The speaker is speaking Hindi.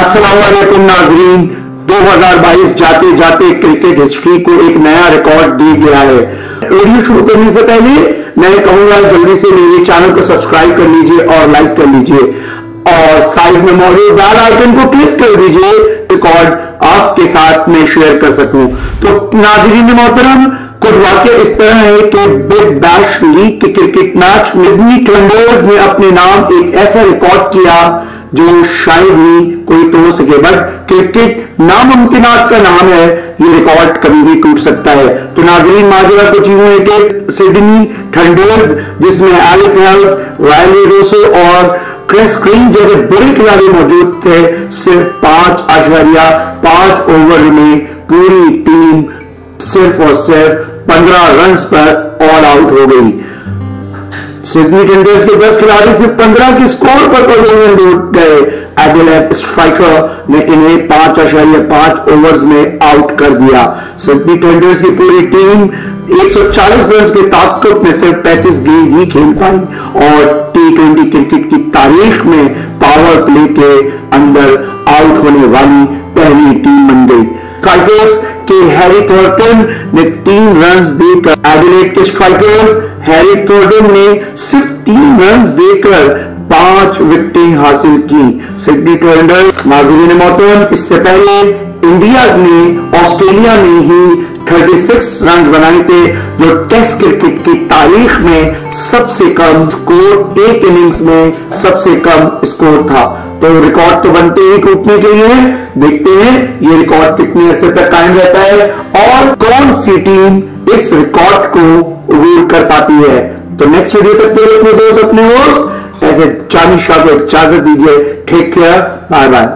अस्सलाम वालेकुम नाजरीन। 2022 जाते जाते क्रिकेट हिस्ट्री को एक नया रिकॉर्ड दे गया है। वीडियो शुरू करने से पहले मैं कहूंगा जल्दी से मेरे चैनल को सब्सक्राइब कर लीजिए और लाइक कर लीजिए और साइड में मौजूद बेल आइकन को क्लिक कर दीजिए, रिकॉर्ड आपके साथ मैं शेयर कर सकूं। तो नाजरीन मोहतरम, कुछ वाक्य इस तरह है कि बिग बैश लीग के क्रिकेट मैच में सिडनी थंडर्स ने अपने नाम एक ऐसा रिकॉर्ड किया जो शायद ही कोई तोड़ सके, बट क्रिकेट नामुमकिनात का नाम है, ये रिकॉर्ड कभी भी टूट सकता है। तो नाजरीन, माजरा कुछ यूं है कि सिडनी थंडर्स, जिसमें एलेक्स हेल्स, रायली रोसो और क्रिस ग्रीन जैसे बड़े खिलाड़ी मौजूद थे, सिर्फ 5.5 ओवर में पूरी टीम सिर्फ और सिर्फ 15 रन पर ऑल आउट हो गई। सिडनी थंडर्स के 10 खिलाड़ी सिर्फ 15 के स्कोर पर पवेलियन लौट गए। एडिलेड स्ट्राइकर ने इन्हें 5.5 ओवर्स में आउट कर दिया। सिडनी थंडर्स की पूरी टीम 140 रन की ताकत में सिर्फ 35 गेंद ही खेल पाई और T20 क्रिकेट की तारीख में पावर प्ले के अंदर आउट होने वाली पहली टीम बन गई। स्ट्राइकर्स के हैरी थॉर्टन ने 3 रन देकर, एडिलेड के स्ट्राइकर्स हैरी थॉर्टन ने सिर्फ 3 रन देकर 5 विकेटें हासिल की। सिडनी थंडर्स, नाज़रीन मोहतरम, इससे पहले इंडिया ने ऑस्ट्रेलिया में ही 36 रन बनाए थे, जो टेस्ट क्रिकेट की तारीख में सबसे कम स्कोर, एक इनिंग्स में सबसे कम स्कोर था। तो रिकॉर्ड तो बनते ही टूटने के लिए, देखते हैं ये रिकॉर्ड कितने अर्से तक कायम रहता है और कौन सी टीम इस रिकॉर्ड को रूल कर पाती है। तो नेक्स्ट वीडियो तक के लिए अपने दोस्त, अपने होस्ट ऐसे चांदी शाह को इजाजत दीजिए। Take care, bye bye.